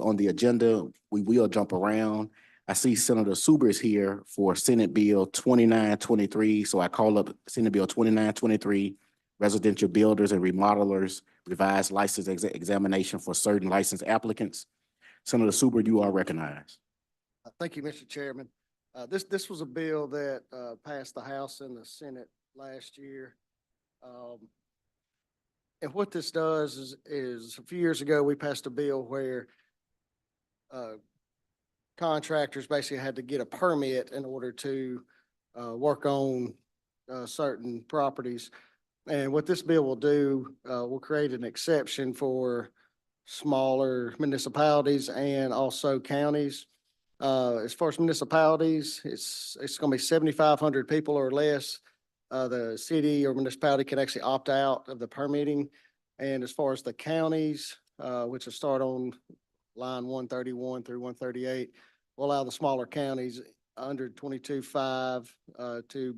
on the agenda. We will jump around. I see Senator Suber is here for Senate Bill 2923. So I call up Senate Bill 2923, residential builders and remodelers, revised license examination for certain licensed applicants. Senator Suber, you are recognized. Thank you, Mr. Chairman. This was a bill that passed the House and the Senate last year. And what this does is a few years ago, we passed a bill where contractors basically had to get a permit in order to work on certain properties. And what this bill will do, will create an exception for smaller municipalities and also counties. As far as municipalities, it's going to be 7,500 people or less. The city or municipality can actually opt out of the permitting. And as far as the counties, which will start on line 131 through 138, will allow the smaller counties under 22.5 to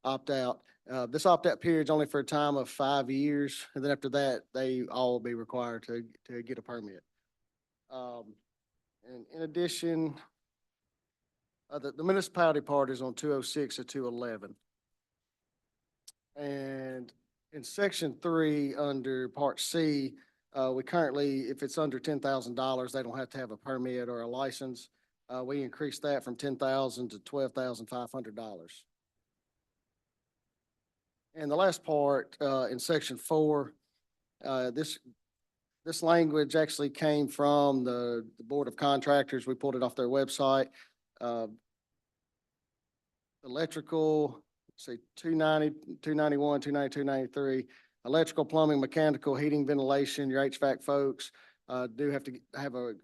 opt out. This opt-out period is only for a time of 5 years, and then after that, they all will be required to get a permit. And in addition, the municipality part is on 206 to 211. And in section 3, under part C, we currently, if it's under $10,000, they don't have to have a permit or a license. We increased that from $10,000 to $12,500. And the last part, in section 4, this language actually came from the Board of Contractors. We pulled it off their website. Electrical, say 290, 291, 292, 293, electrical, plumbing, mechanical, heating, ventilation, your HVAC folks do have to have a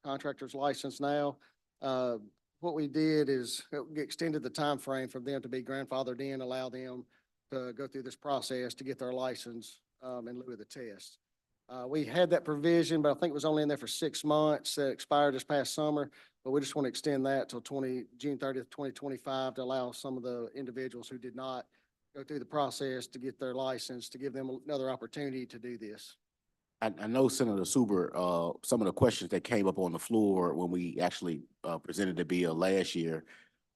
contractor's license now. What we did is we extended the time frame for them to be grandfathered in, allow them to go through this process to get their license in lieu of the test. We had that provision, but I think it was only in there for 6 months. That expired this past summer, but we just want to extend that till June 30th, 2025 to allow some of the individuals who did not go through the process to get their license, to give them another opportunity to do this. I know Senator Suber, some of the questions that came up on the floor when we actually presented the bill last year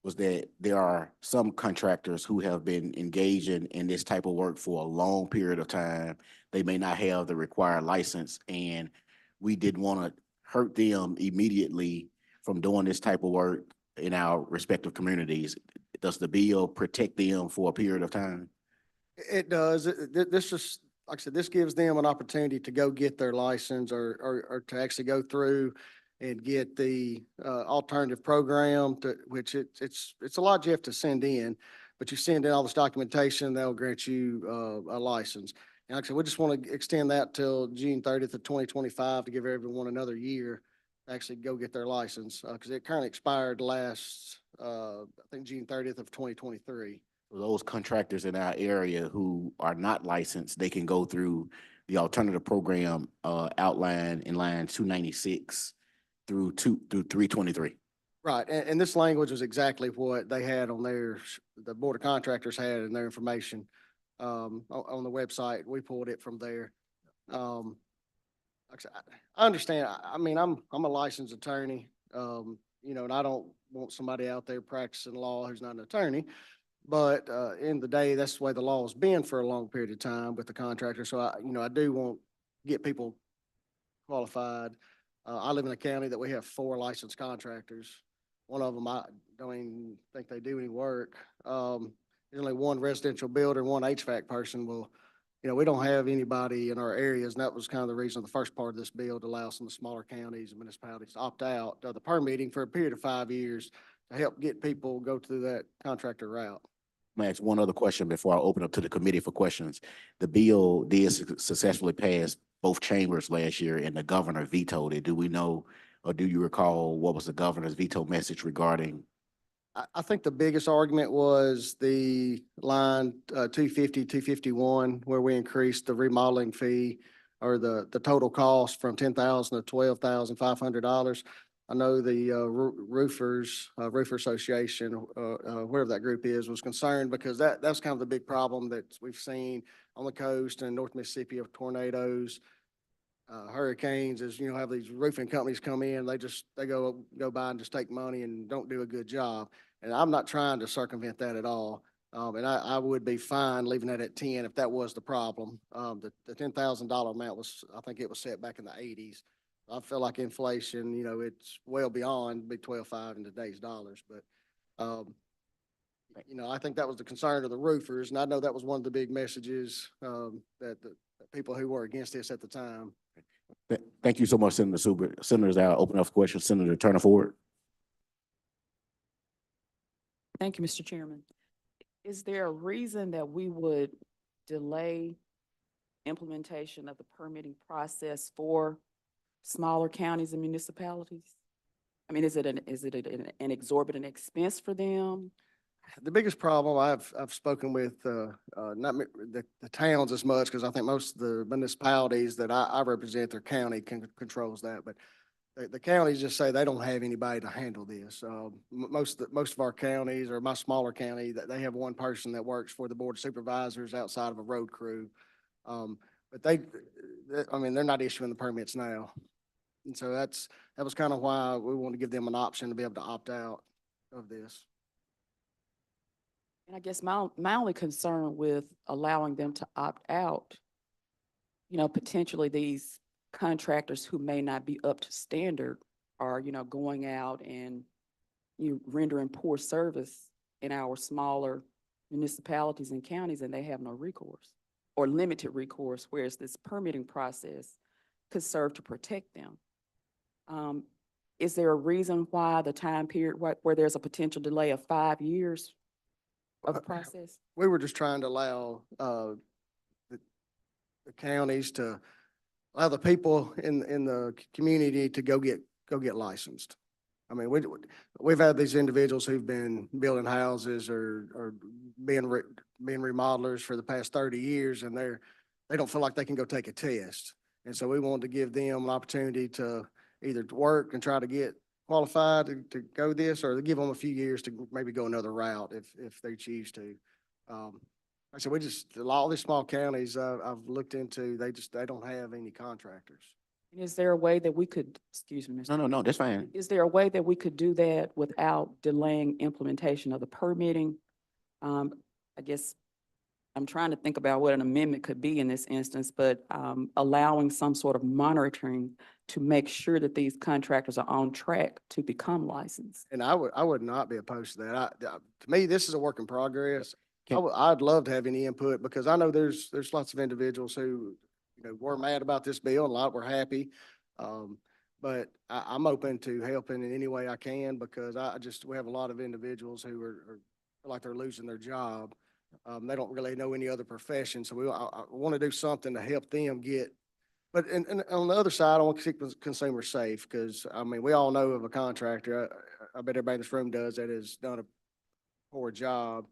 was that there are some contractors who have been engaging in this type of work for a long period of time. They may not have the required license, and we didn't want to hurt them immediately from doing this type of work in our respective communities. Does the bill protect them for a period of time? It does. This just, like I said, this gives them an opportunity to go get their license or to actually go through and get the alternative program, which it's a lot you have to send in, but you send in all this documentation, they'll grant you a license. And like I said, we just want to extend that till June 30th of 2025 to give everyone another year to actually go get their license, because it currently expired last, I think June 30th of 2023. Those contractors in our area who are not licensed, they can go through the alternative program outlined in line 296 through 323. Right, and this language was exactly what they had on the Board of Contractors had in their information on the website. We pulled it from there. Like I said, I understand. I mean, I'm a licensed attorney, and I don't want somebody out there practicing law who's not an attorney. But in the day, that's the way the law has been for a long period of time with the contractor. So I do want to get people qualified. I live in a county that we have 4 licensed contractors. One of them, I don't even think they do any work. There's only 1 residential builder, 1 HVAC person. Well, we don't have anybody in our areas, and that was kind of the reason of the first part of this bill, to allow some of the smaller counties and municipalities to opt out of the permitting for a period of 5 years to help get people go through that contractor route. I'm gonna ask one other question before I open up to the committee for questions. The bill did successfully pass both chambers last year, and the governor vetoed it. Do we know, or do you recall what was the governor's veto message regarding? I think the biggest argument was the line 250, 251, where we increased the remodeling fee or the total cost from $10,000 to $12,500. I know the roofer association, wherever that group is, was concerned because that's kind of the big problem that we've seen on the coast and North Mississippi of tornadoes. hurricanes is, have these roofing companies come in, they go by and just take money and don't do a good job. And I'm not trying to circumvent that at all. And I would be fine leaving that at 10 if that was the problem. The $10,000 amount was, I think it was set back in the 80s. I feel like inflation, it's well beyond be 12.5 in today's dollars, but, I think that was the concern of the roofers, and I know that was one of the big messages, that the people who were against this at the time. Thank you so much, Senator Super. Senators, I'll open up for questions. Senator Turner Ford. Thank you, Mr. Chairman. Is there a reason that we would delay implementation of the permitting process for smaller counties and municipalities? I mean, is it an exorbitant expense for them? The biggest problem I've spoken with, not the towns as much, because I think most of the municipalities that I represent, their county controls that, but the counties just say they don't have anybody to handle this. Most of our counties, or my smaller county, that they have one person that works for the board of supervisors outside of a road crew. But they're not issuing the permits now. And so that was kind of why we want to give them an option to be able to opt out of this. And I guess my only concern with allowing them to opt out, potentially these contractors who may not be up to standard are, going out and rendering poor service in our smaller municipalities and counties, and they have no recourse or limited recourse, whereas this permitting process could serve to protect them. Is there a reason why the time period where there's a potential delay of 5 years of the process? We were just trying to allow the counties to allow the people in the community to go get licensed. I mean, we've had these individuals who've been building houses or being remodelers for the past 30 years, and they don't feel like they can go take a test. And so we wanted to give them an opportunity to either work and try to get qualified to go this, or to give them a few years to maybe go another route if they choose to. Like I said, all these small counties I've looked into, they don't have any contractors. Is there a way that we could, excuse me, Mr. No, that's fine. Is there a way that we could do that without delaying implementation of the permitting? I guess I'm trying to think about what an amendment could be in this instance, but allowing some sort of monitoring to make sure that these contractors are on track to become licensed. And I would not be opposed to that. To me, this is a work in progress. I'd love to have any input, because I know there's lots of individuals who, were mad about this bill, and a lot were happy. But I'm open to helping in any way I can, because we have a lot of individuals who are feel like they're losing their job. They don't really know any other profession. So I want to do something to help them get. But and on the other side, I want to keep the consumer safe, because we all know of a contractor. I bet everybody in this room does, that has done a poor job,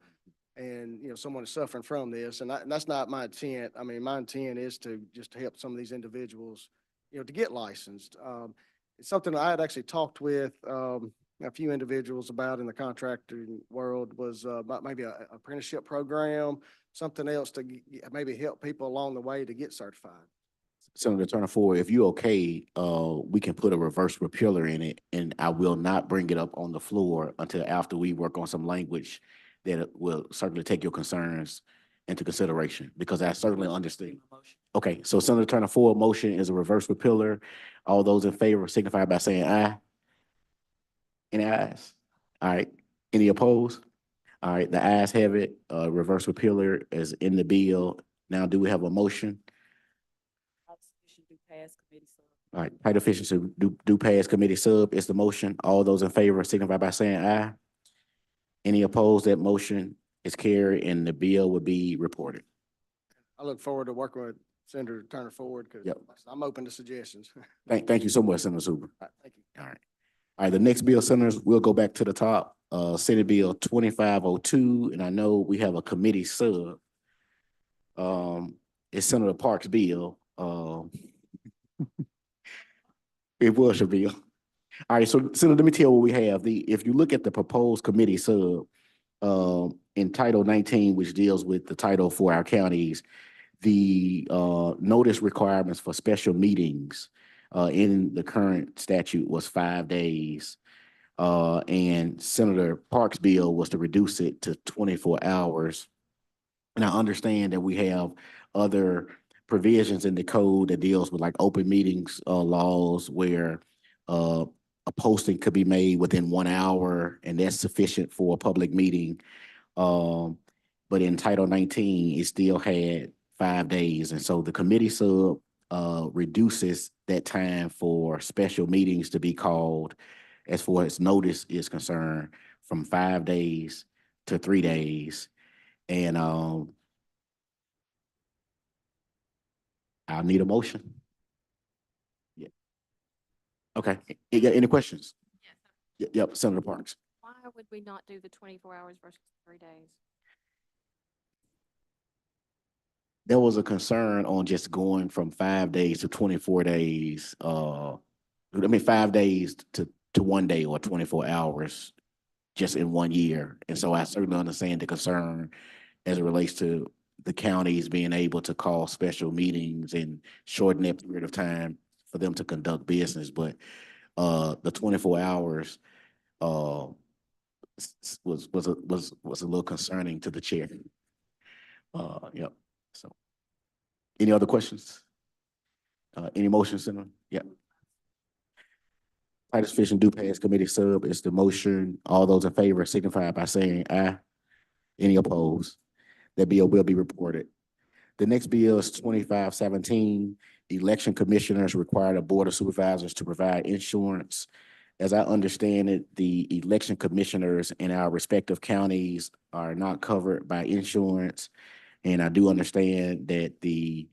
and someone is suffering from this, and that's not my intent. My intent is to just help some of these individuals, to get licensed. It's something I had actually talked with a few individuals about in the contracting world, was about maybe an apprenticeship program, something else to maybe help people along the way to get certified. Senator Turner Ford, if you okay, we can put a reverse repealer in it, and I will not bring it up on the floor until after we work on some language that will certainly take your concerns into consideration, because I certainly understand. Okay, so Senator Turner Ford motion is a reverse repealer. All those in favor signify by saying aye. Any ayes? All right. Any opposed? All right, the ayes have it. Reverse repealer is in the bill. Now, do we have a motion? All right, title efficiency do pass committee sub is the motion. All those in favor signify by saying aye. Any opposed? That motion is carried, and the bill will be reported. I look forward to working with Senator Turner Ford, because I'm open to suggestions. Thank you so much, Senator Super. All right, thank you. All right. All right, the next bill, senators, we'll go back to the top. Senate Bill 2502, and I know we have a committee sub. It's Senator Parks' bill. It was a bill. All right, so Senator, let me tell you what we have. If you look at the proposed committee sub in Title 19, which deals with the title for our counties, the notice requirements for special meetings in the current statute was 5 days. And Senator Parks' bill was to reduce it to 24 hours. And I understand that we have other provisions in the code that deals with like open meetings laws where a posting could be made within 1 hour, and that's sufficient for a public meeting. But in Title 19, it still had 5 days. And so the committee sub reduces that time for special meetings to be called, as far as notice is concerned, from 5 days to 3 days. And I'll need a motion. Yeah. Okay. You got any questions? Yep, Senator Parks. Why would we not do the 24 hours versus 3 days? There was a concern on just going from 5 days to 24 days. 5 days to 1 day or 24 hours just in 1 year. And so I certainly understand the concern as it relates to the counties being able to call special meetings and shorten that period of time for them to conduct business. But the 24 hours was a little concerning to the chair. Yep. So, any other questions? Any motions, Senator? Yep. Titus Fish and DuPass Committee sub is the motion. All those in favor signify by saying aye. Any opposed? That bill will be reported. The next bill is 2517. Election commissioners require the Board of Supervisors to provide insurance. As I understand it, the election commissioners in our respective counties are not covered by insurance. And I do understand that the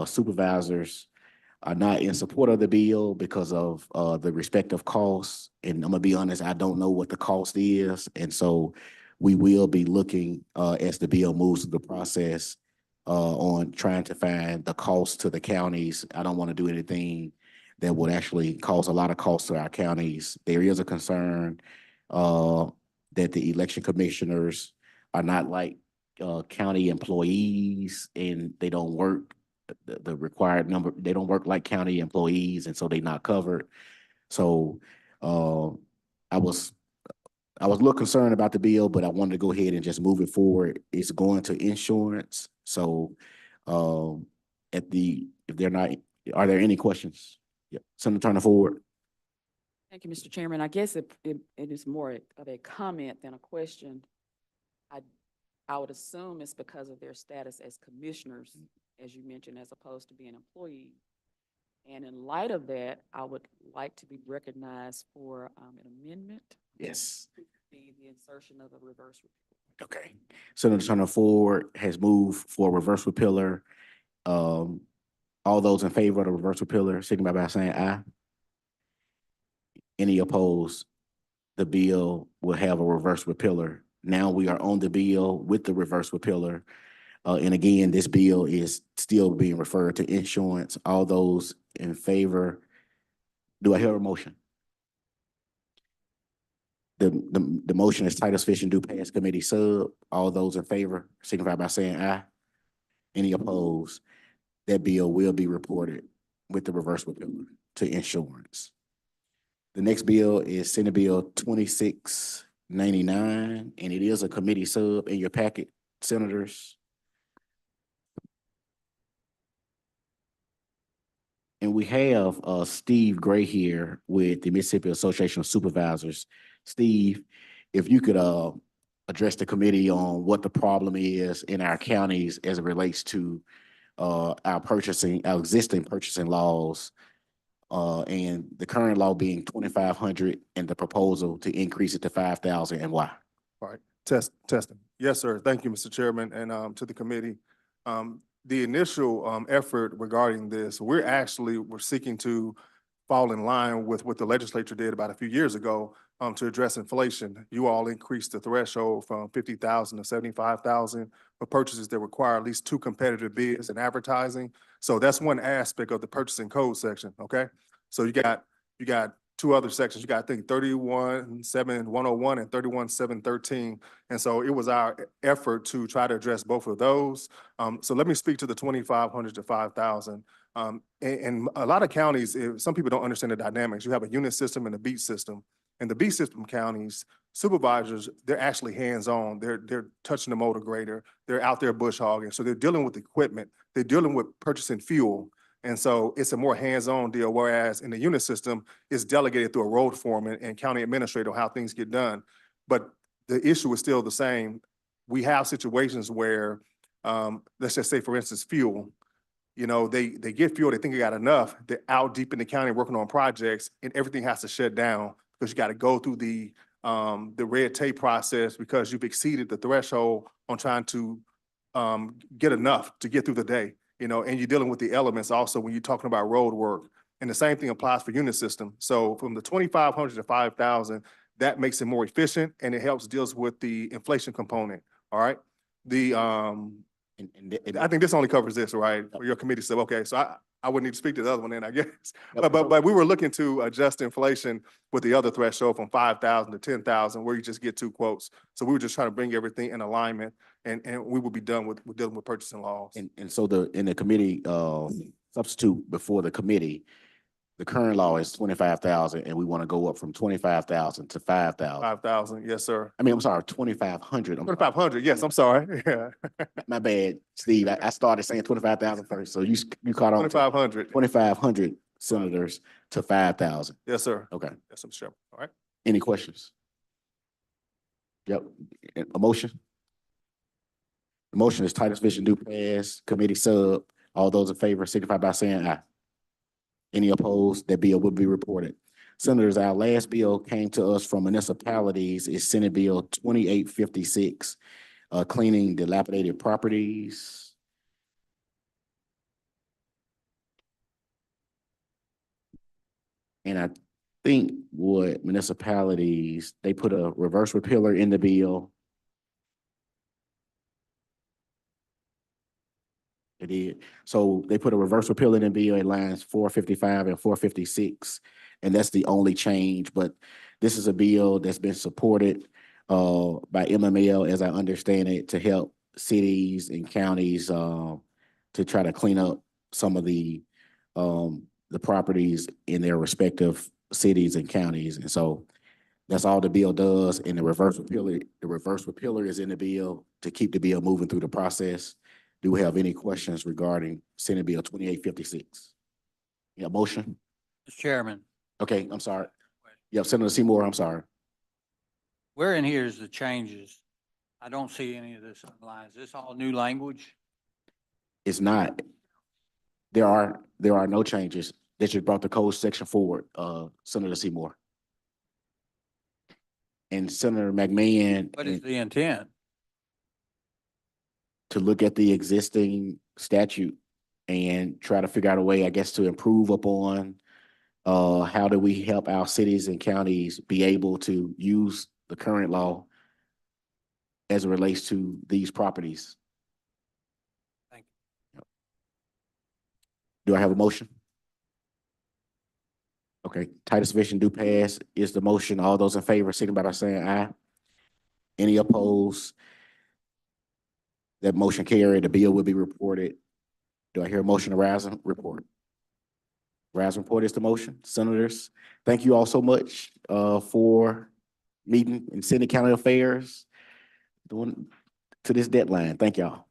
supervisors are not in support of the bill because of the respective costs. And I'm gonna be honest, I don't know what the cost is. And so we will be looking as the bill moves through the process on trying to find the cost to the counties. I don't want to do anything that would actually cause a lot of costs to our counties. There is a concern that the election commissioners are not like county employees, and they don't work the required number. They don't work like county employees, and so they're not covered. So I was a little concerned about the bill, but I wanted to go ahead and just move it forward. It's going to insurance. So if they're not, are there any questions? Yeah, Senator Turner Ford. Thank you, Mr. Chairman. I guess it is more of a comment than a question. I would assume it's because of their status as commissioners, as you mentioned, as opposed to being employees. And in light of that, I would like to be recognized for an amendment. Yes. The insertion of a reverse repeal. Okay. Senator Turner Ford has moved for reverse repealer. All those in favor of the reverse repealer, signify by saying aye. Any opposed? The bill will have a reverse repealer. Now we are on the bill with the reverse repealer. And again, this bill is still being referred to insurance. All those in favor, do I hear a motion? The motion is Titus Fish and DuPass Committee sub. All those in favor, signify by saying aye. Any opposed? That bill will be reported with the reverse repealer to insurance. The next bill is Senate Bill 2699, and it is a committee sub in your packet, senators. And we have Steve Gray here with the Mississippi Association of Supervisors. Steve, if you could address the committee on what the problem is in our counties as it relates to our existing purchasing laws, and the current law being 2,500 and the proposal to increase it to 5,000, and why? All right, testing. Yes, sir. Thank you, Mr. Chairman, and to the committee. The initial effort regarding this, we're seeking to fall in line with what the legislature did about a few years ago to address inflation. You all increased the threshold from 50,000 to 75,000 for purchases that require at least 2 competitive bids and advertising. So that's one aspect of the purchasing code section, okay? So you got two other sections. You got, I think, 31.7.101 and 31.7.13. And so it was our effort to try to address both of those. So let me speak to the 2,500 to 5,000. And a lot of counties, some people don't understand the dynamics. You have a unit system and a beat system. And the beat system counties, supervisors, they're actually hands-on. They're touching the motor grader. They're out there bush hogging. So they're dealing with equipment. They're dealing with purchasing fuel. And so it's a more hands-on deal, whereas in the unit system, it's delegated through a road foreman and county administrator on how things get done. But the issue is still the same. We have situations where, let's just say, for instance, fuel. You know, they get fuel, they think they got enough. They're out deep in the county working on projects, and everything has to shut down because you got to go through the red tape process because you've exceeded the threshold on trying to get enough to get through the day. You know, and you're dealing with the elements also when you're talking about road work. And the same thing applies for unit system. So from the 2,500 to 5,000, that makes it more efficient and it helps deals with the inflation component. All right. The And I think this only covers this, right? For your committee said, okay, so I wouldn't need to speak to the other one then, I guess. Yep. But we were looking to adjust inflation with the other threshold from 5,000 to 10,000, where you just get two quotes. So we were just trying to bring everything in alignment, and we will be done with dealing with purchasing laws. And so in the committee, substitute before the committee, the current law is 25,000 and we want to go up from 25,000 to 5,000. 5,000, yes, sir. I mean, I'm sorry, 2,500. 2,500, yes, I'm sorry. Yeah, My bad, Steve. I started saying 25,000 first, so you caught on. 2,500. 2,500 senators to 5,000. Yes, sir. Okay. Yes, Mr. Chairman. All right. Any questions? Yep. A motion? The motion is Titus Vision do pass, committee sub. All those in favor signify by saying aye. Any opposed? That bill will be reported. Senators, our last bill came to us from municipalities is Senate Bill 2856, cleaning dilapidated properties. And I think what municipalities, they put a reverse repealer in the bill. They did. So they put a reverse repeal in the bill at lines 455 and 456. And that's the only change, but this is a bill that's been supported by MML, as I understand it, to help cities and counties to try to clean up some of the properties in their respective cities and counties. And so that's all the bill does. And the reverse repealer is in the bill to keep the bill moving through the process. Do we have any questions regarding Senate Bill 2856? Yeah, motion? Mr. Chairman, Okay, I'm sorry. Yeah, Senator Seymour, I'm sorry. where in here is the changes? I don't see any of this online. Is this all new language? It's not. There are no changes. That just brought the code section forward, Senator Seymour. And Senator McMahon. What is the intent? To look at the existing statute and try to figure out a way, I guess, to improve upon how do we help our cities and counties be able to use the current law as it relates to these properties. Thank you. Do I have a motion? Okay, Titus Vision do pass is the motion. All those in favor, signify by saying aye. Any opposed? That motion carried. The bill will be reported. Do I hear a motion to rise and report? Rise and report is the motion. Senators, thank you all so much for meeting in Senate County Affairs to this deadline. Thank y'all.